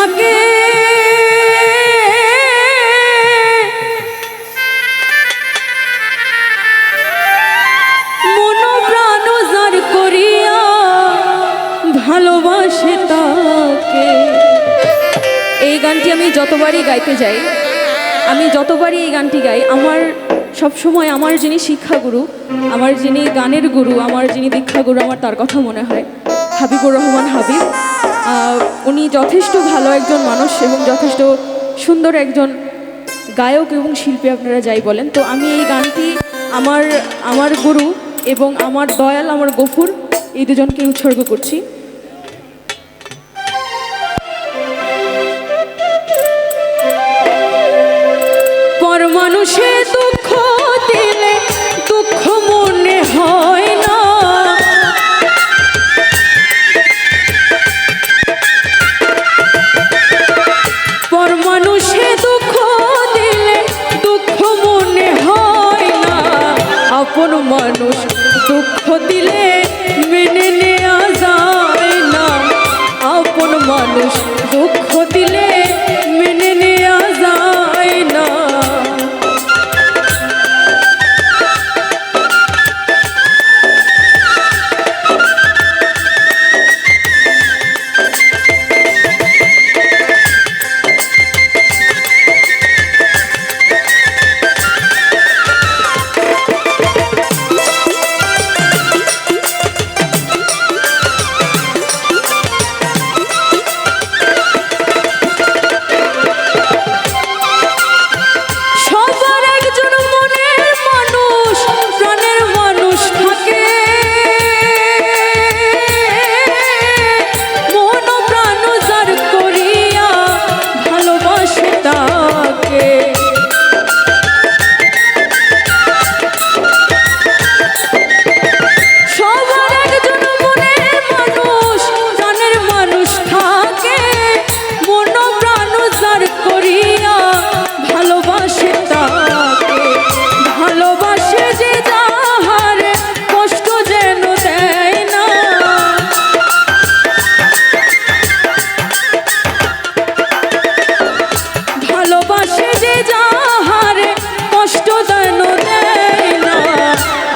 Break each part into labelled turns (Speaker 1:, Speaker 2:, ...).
Speaker 1: থাকে মন প্রাণ যার করিয়া ভালোবাসে তাকে। এই গানটি আমি যতবারই গাইতে যাই, আমি যতবারই এই গানটি গাই, আমার সবসময় আমার যিনি শিক্ষাগুরু, আমার যিনি গানের গুরু, আমার যিনি দীক্ষাগুরু, আমার তার কথা মনে হয়, হাবিবুর রহমান হাবিব। উনি যথেষ্ট ভালো একজন মানুষ এবং যথেষ্ট সুন্দর একজন গায়ক এবং শিল্পী, আপনারা যাই বলেন। তো আমি এই গানটি আমার গুরু এবং আমার দয়াল, আমার গফুর, এই দুজনকে উৎসর্গ করছি। পর মানুষে দুঃখ দিলে দুঃখ মনে হয় না, পর মানুষে দুঃখ দিলে দুঃখ মনে হয় না, আপন মানুষ দুঃখ দিলে মেনে নেওয়া যায় না, আপন মানুষ দুঃখ দিলে মেনে নেওয়া যায় না।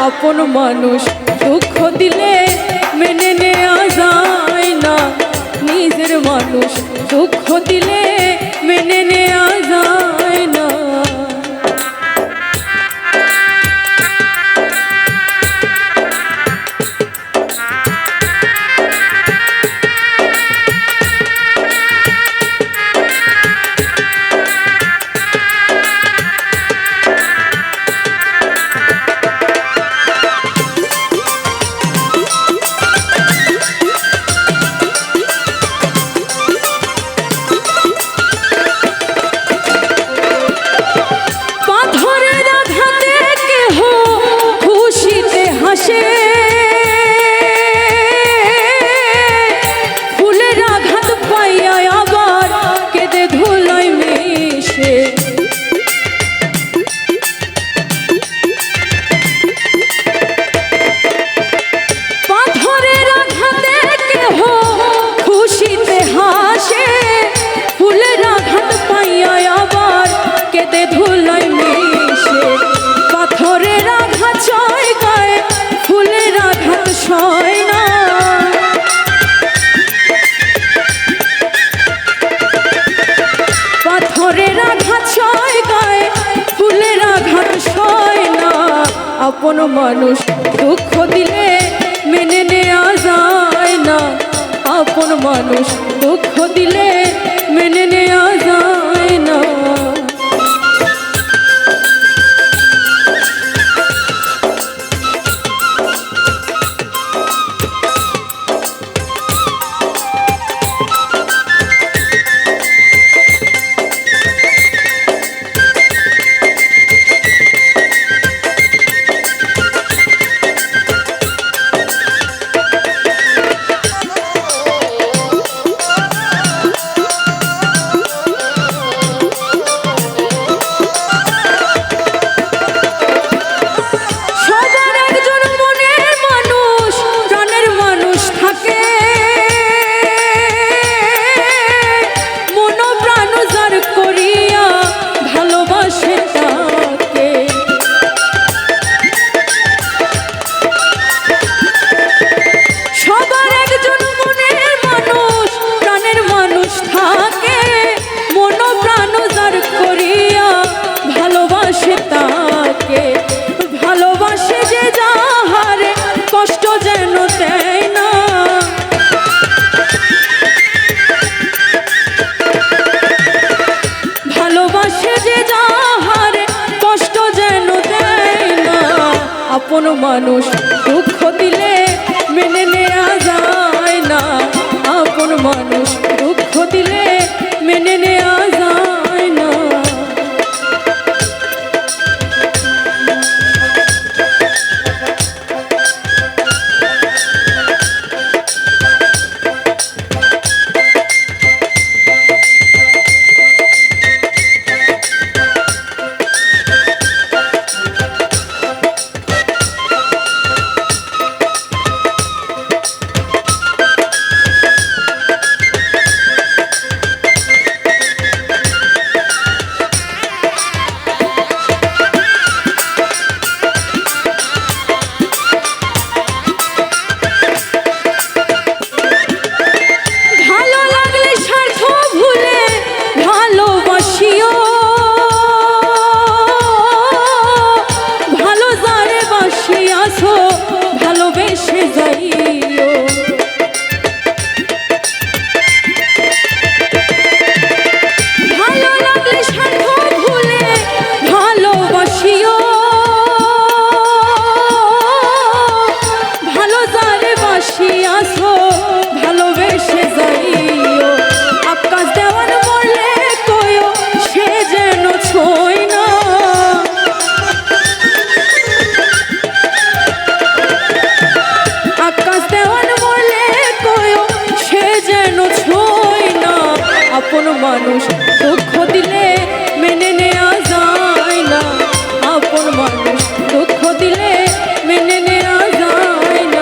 Speaker 1: আপন মানুষ দুঃখ দিলে মেনে নেওয়া যায় না, নিজের মানুষ দুঃখ দিলে মেনে নেওয়া যায় না। আপন মানুষ দুঃখ দিলে মেনে নেওয়া যায় না, আপন মানুষ দুঃখ দিলে মেনে নেওয়া যায় না। মানুষ দুঃখ দিলে মেনে নেওয়া যায় না, আপন মানুষ দুঃখ দিলে মেনে নেওয়া যায় না। আপন মানুষ দুঃখ দিলে মেনে নেওয়া যায় না, আপন মানুষ দুঃখ দিলে মেনে নেওয়া যায় না।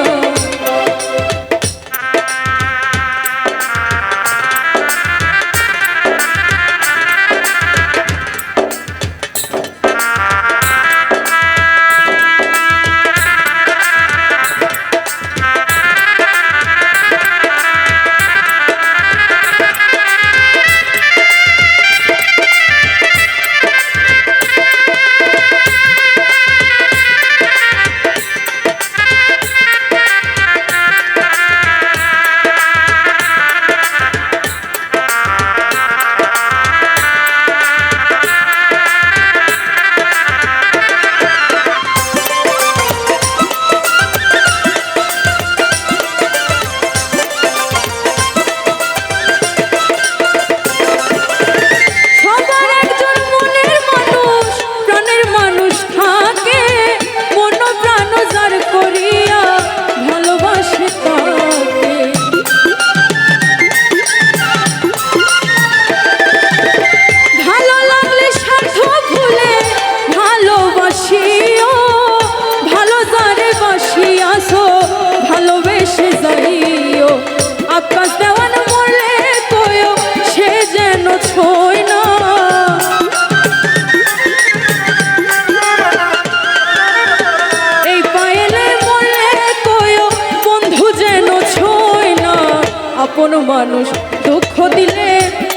Speaker 1: আপন মানুষ দুঃখ দিলে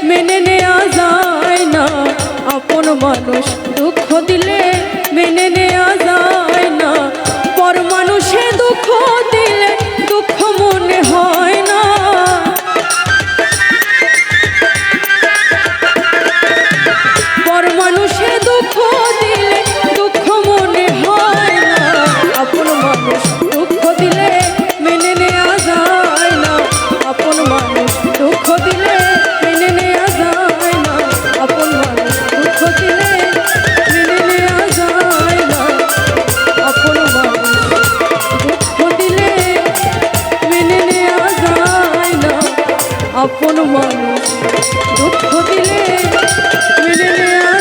Speaker 1: মেনে নেওয়া যায় না, আপন মানুষ দুঃখ দিলে মেনে নেওয়া যায় না। পর মানুষে দুঃখ দিলে দুঃখ মনে হয় না, পর মানুষে দুঃখ দিলে দুঃখ মনে হয় না। আপন মানুষ দুঃখ দিলে মেনে নেওয়া যায় না, আপন মানুষ দুঃখ দিলে মেনে নেওয়া যায় না, আপন মানুষ দুঃখ দিলে মেনে নেওয়া যায় না, আপন মানুষ দুঃখ দিলে মেনে নেওয়া যায় না, আপন মানুষ দুঃখ দিলে মেনে নেওয়া